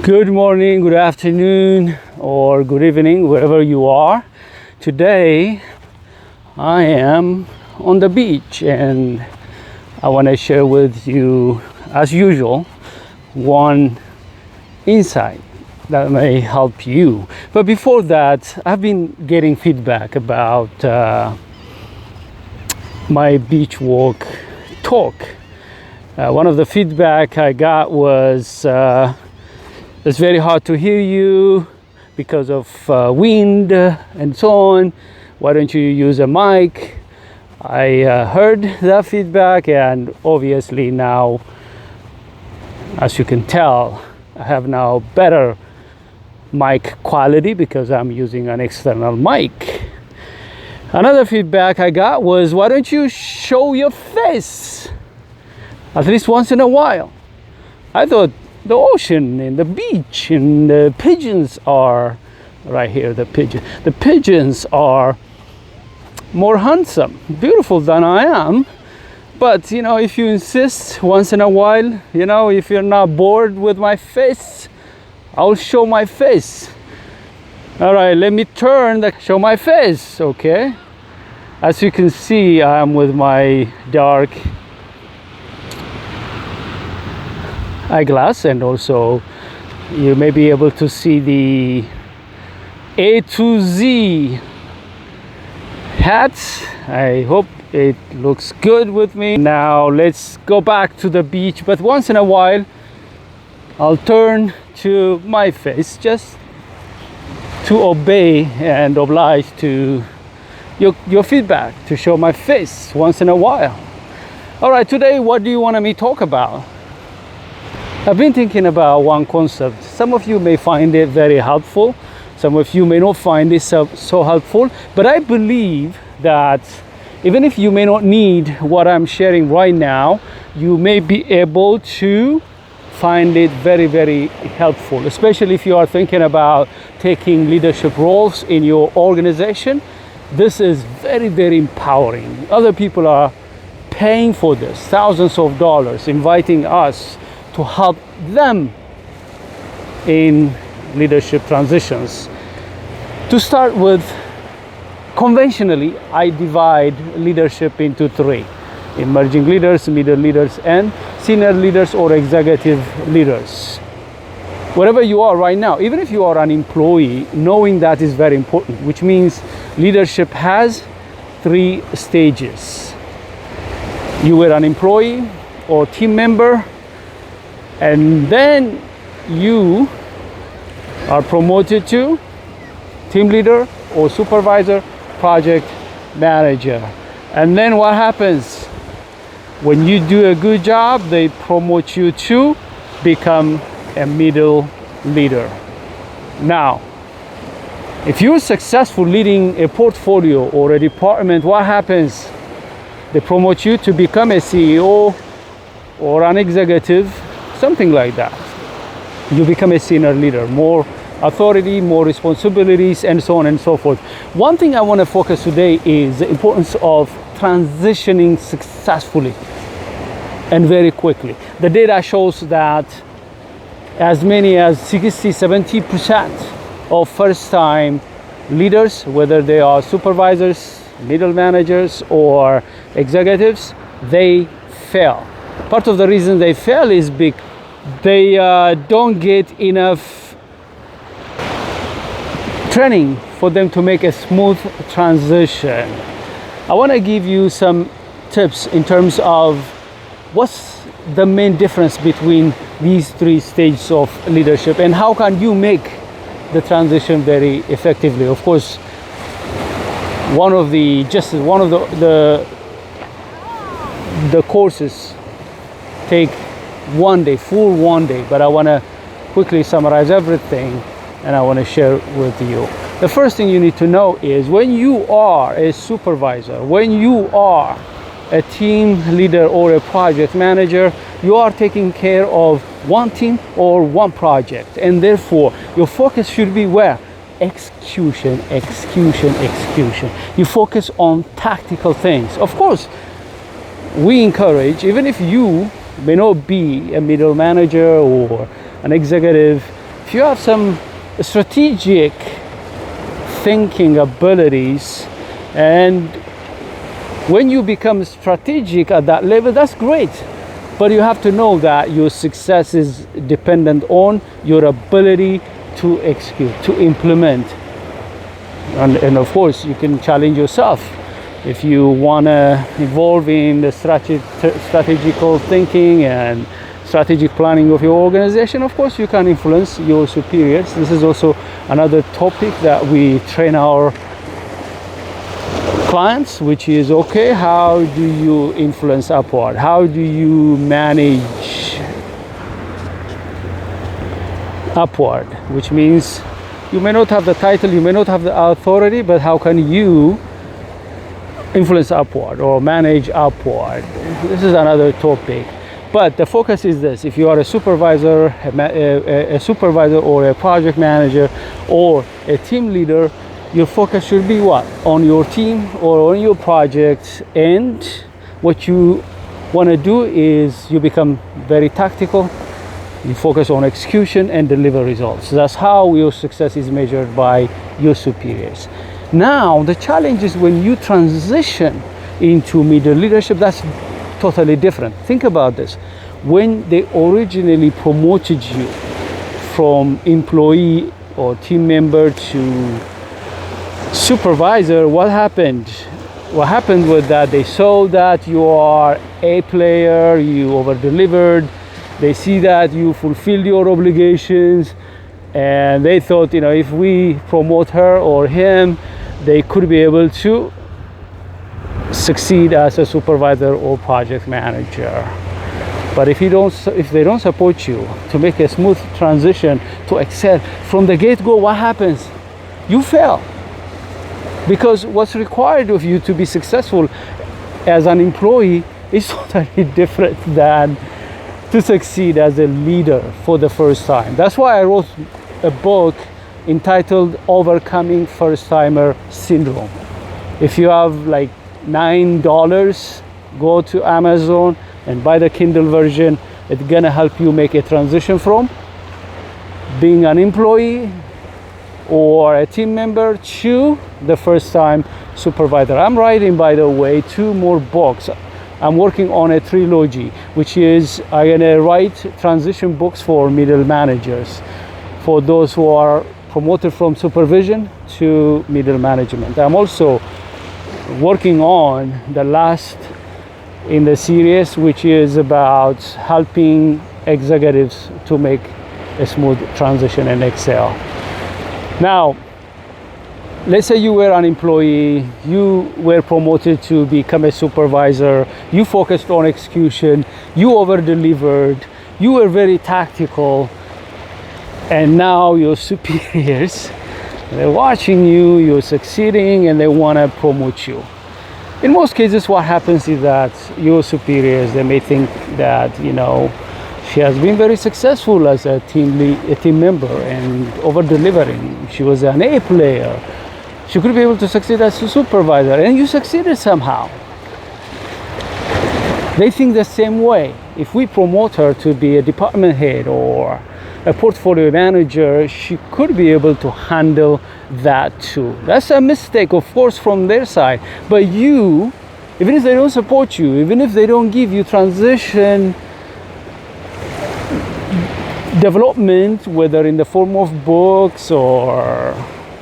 Good morning, good afternoon, or good evening, wherever you are. Today, I am on the beach and I want to share with you, as usual, one insight that may help you. But before that, I've been getting feedback about my beach walk talk. One of the feedback I got was, it's very hard to hear you because of wind and so on. Why don't you use a mic? I heard that feedback, and obviously now, as you can tell, I have now better mic quality because I'm using an external mic. Another feedback I got was, why don't you show your face at least once in a while? I thought the ocean and the beach and the pigeons are right here. The pigeons are more handsome, beautiful than I am. But if you insist once in a while, if you're not bored with my face, I'll show my face. All right, let me show my face. Okay, as you can see, I'm with my dark eyeglass, and also you may be able to see the A to Z hat. I hope it looks good with me. Now let's go back to the beach, but once in a while I'll turn to my face just to obey and oblige to your feedback, to show my face once in a while. All right, today what do you want me to talk about? I've been thinking about one concept. Some of you may find it very helpful. Some of you may not find it so helpful. But I believe that even if you may not need what I'm sharing right now, you may be able to find it very, very helpful, especially if you are thinking about taking leadership roles in your organization. This is very, very empowering. Other people are paying for this, thousands of dollars, inviting us to help them in leadership transitions. To start with, conventionally, I divide leadership into three: emerging leaders, middle leaders, and senior leaders or executive leaders. Wherever you are right now, even if you are an employee, knowing that is very important, which means leadership has three stages. You were an employee or team member, and then you are promoted to team leader or supervisor, project manager. And then what happens? When you do a good job, they promote you to become a middle leader. Now, if you're successful leading a portfolio or a department, what happens? They promote you to become a CEO or an executive, something like that. You become a senior leader, more authority, more responsibilities, and so on and so forth. One thing I want to focus today is the importance of transitioning successfully and very quickly. The data shows that as many as 60-70% of first-time leaders, whether they are supervisors, middle managers, or executives, they fail. Part of the reason they fail is because they don't get enough training for them to make a smooth transition. I want to give you some tips in terms of what's the main difference between these three stages of leadership and how can you make the transition very effectively. Of course, one of the courses take full one day, but I want to quickly summarize everything and I want to share with you. The first thing you need to know is when you are a supervisor, when you are a team leader or a project manager, you are taking care of one team or one project, and therefore your focus should be where? Execution. You focus on tactical things. Of course, we encourage, even if you may not be a middle manager or an executive, if you have some strategic thinking abilities, and when you become strategic at that level, that's great. But you have to know that your success is dependent on your ability to execute, to implement. And of course, you can challenge yourself. If you want to evolve in the strategical thinking and strategic planning of your organization, of course, you can influence your superiors. This is also another topic that we train our clients, which is, okay, how do you influence upward? How do you manage upward? Which means you may not have the title, you may not have the authority, but how can you influence upward or manage upward? This is another topic. But the focus is this: if you are a supervisor, a supervisor or a project manager or a team leader, your focus should be what? On your team or on your project. And what you want to do is you become very tactical. You focus on execution and deliver results. That's how your success is measured by your superiors. Now, the challenge is when you transition into middle leadership, that's totally different. Think about this. When they originally promoted you from employee or team member to supervisor, what happened? What happened was that they saw that you are a player, you over-delivered, they see that you fulfilled your obligations, and they thought, if we promote her or him, they could be able to succeed as a supervisor or project manager. But if they don't support you to make a smooth transition to excel from the get-go, what happens? You fail. Because what's required of you to be successful as an employee is totally different than to succeed as a leader for the first time. That's why I wrote a book entitled Overcoming First-Timer Syndrome. If you have like $9, go to Amazon and buy the Kindle version. It's gonna help you make a transition from being an employee or a team member to the first-time supervisor. I'm writing, by the way, 2 more books. I'm working on a trilogy, which is I'm gonna write transition books for middle managers, for those who are promoted from supervision to middle management. I'm also working on the last in the series, which is about helping executives to make a smooth transition and excel. Now, let's say you were an employee, you were promoted to become a supervisor, you focused on execution, you over-delivered, you were very tactical, and now your superiors, they're watching you, you're succeeding, and they want to promote you. In most cases, what happens is that your superiors, they may think that, she has been very successful as a team member and over-delivering. She was an A player. She could be able to succeed as a supervisor, and you succeeded somehow. They think the same way. If we promote her to be a department head or a portfolio manager, she could be able to handle that too. That's a mistake, of course, from their side. But you, even if they don't support you, even if they don't give you transition development, whether in the form of books or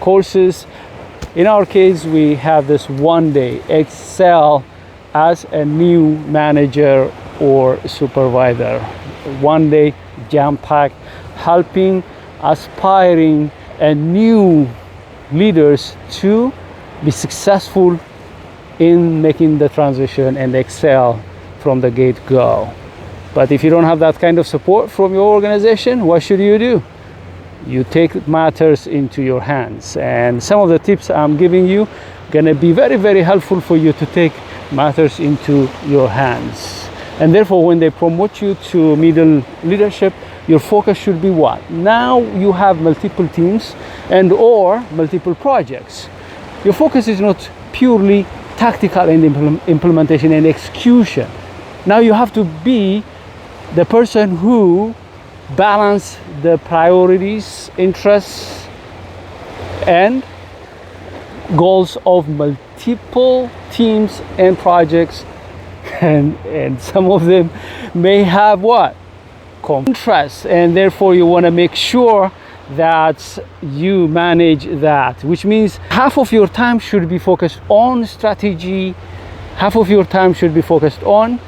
courses, in our case, we have this one day, excel as a new manager or supervisor. One day, jam-packed, helping aspiring and new leaders to be successful in making the transition and excel from the get-go. But if you don't have that kind of support from your organization, what should you do? You take matters into your hands. And some of the tips I'm giving you gonna be very, very helpful for you to take matters into your hands. And therefore, when they promote you to middle leadership, your focus should be what? Now you have multiple teams and or multiple projects. Your focus is not purely tactical and implementation and execution. Now you have to be the person who balance the priorities, interests, and goals of multiple teams and projects, and some of them may have what? Interests, and therefore you want to make sure that you manage that, which means half of your time should be focused on strategy, half of your time should be focused on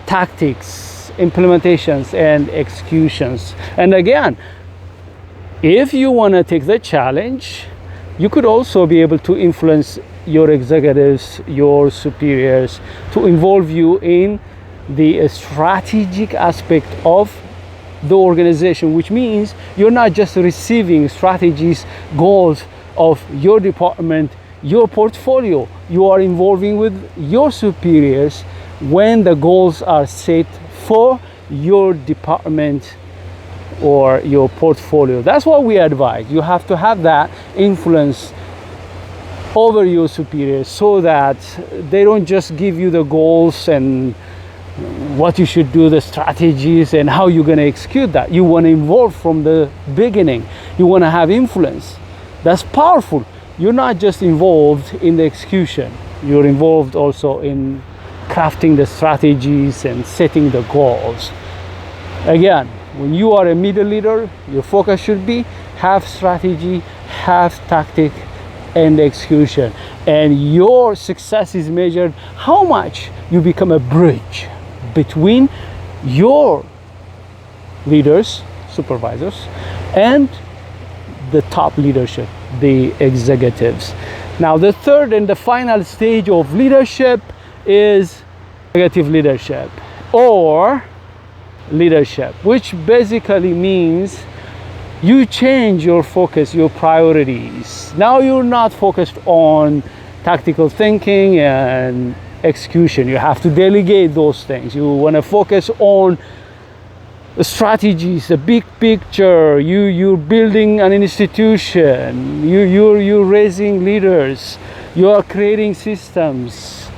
tactics, implementations, and executions. And again, if you want to take the challenge, you could also be able to influence your executives, your superiors, to involve you in the strategic aspect of the organization, which means you're not just receiving strategies, goals of your department, your portfolio. You are involving with your superiors when the goals are set for your department or your portfolio. That's what we advise. You have to have that influence over your superiors so that they don't just give you the goals and what you should do, the strategies, and how you're going to execute that. You want to involve from the beginning. You want to have influence. That's powerful. You're not just involved in the execution. You're involved also in crafting the strategies and setting the goals. Again, when you are a middle leader, your focus should be have strategy, have tactic, and execution. And your success is measured how much you become a bridge between your leaders, supervisors, and the top leadership, the executives. Now, the third and the final stage of leadership is executive leadership, or leadership, which basically means you change your focus, your priorities. Now you're not focused on tactical thinking and execution. You have to delegate those things. You want to focus on strategies, the big picture. You're building an institution. You're raising leaders. You are creating systems,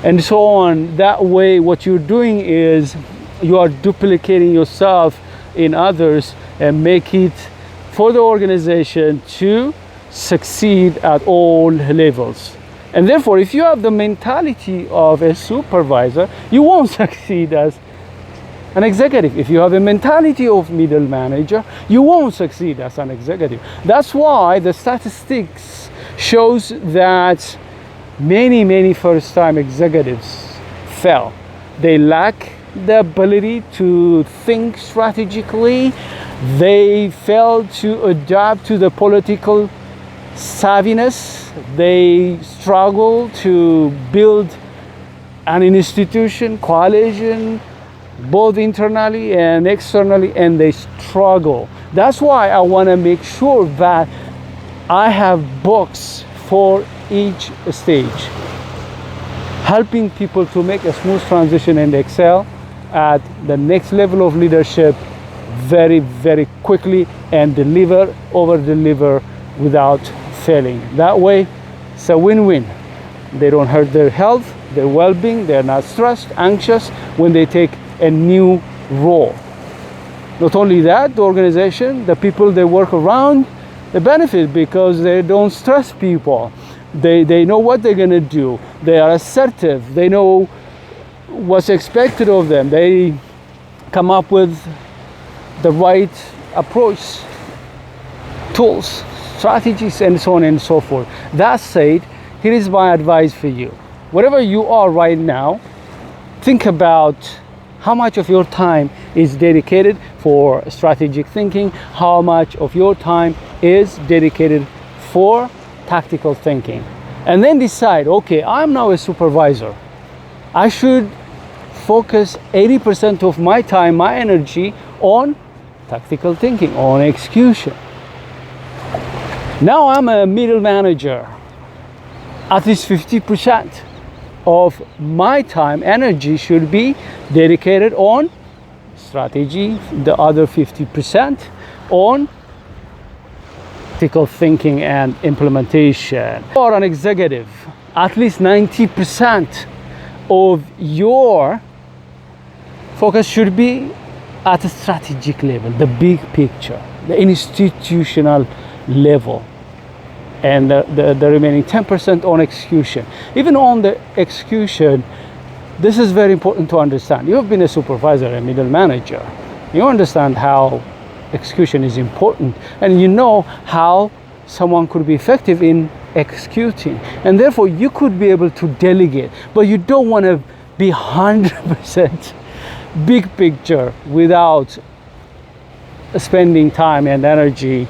and so on. That way, what you're doing is you are duplicating yourself in others and make it for the organization to succeed at all levels. And therefore, if you have the mentality of a supervisor, you won't succeed as an executive. If you have a mentality of middle manager, you won't succeed as an executive. That's why the statistics shows that many first-time executives fail. They lack the ability to think strategically. They fail to adapt to the political savviness. They struggle to build an institution, coalition, both internally and externally, and they struggle. That's why I want to make sure that I have books for each stage, helping people to make a smooth transition and excel at the next level of leadership very quickly and over deliver without failing. That way it's a win-win. They don't hurt their health, their well-being. They're not stressed, anxious when they take a new role. Not only that, the organization, the people they work around, they benefit because they don't stress people. They know what they're going to do. They are assertive. They know what's expected of them. They come up with the right approach, tools, strategies, and so on and so forth. That said, here is my advice for you. Wherever you are right now, think about how much of your time is dedicated for strategic thinking, how much of your time is dedicated for tactical thinking. And then decide, okay, I'm now a supervisor. I should focus 80% of my time, my energy on tactical thinking, on execution. Now I'm a middle manager. At least 50% of my time, energy should be dedicated on strategy, the other 50% on tactical thinking and implementation. For an executive, at least 90% of your focus should be at a strategic level, the big picture, the institutional level, and the remaining 10% on execution. Even on the execution, this is very important to understand. You've been a supervisor, a middle manager. You understand how execution is important, and you know how someone could be effective in executing, and therefore you could be able to delegate, but you don't want to be 100% big picture without spending time and energy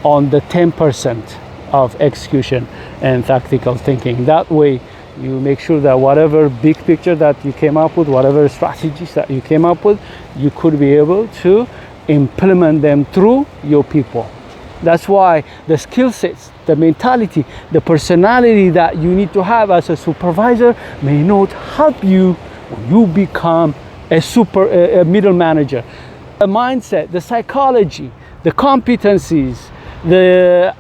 on the 10% of execution and tactical thinking. That way you make sure that whatever big picture that you came up with, whatever strategies that you came up with, you could be able to implement them through your people. That's why the skill sets, the mentality, the personality that you need to have as a supervisor may not help you when you become a middle manager. The mindset, the psychology, the competencies, the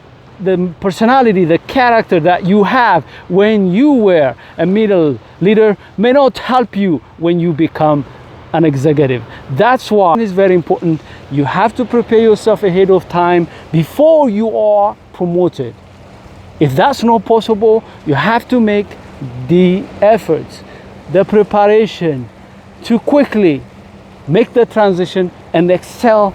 personality, the character that you have when you were a middle leader may not help you when you become an executive. That's why it's very important. You have to prepare yourself ahead of time before you are promoted. If that's not possible, you have to make the efforts, the preparation to quickly make the transition and excel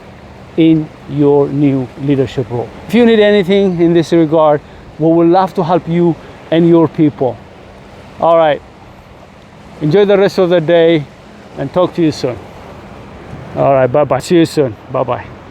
in your new leadership role. If you need anything in this regard, we would love to help you and your people. All right, enjoy the rest of the day and talk to you soon. All right, bye-bye. See you soon. Bye-bye.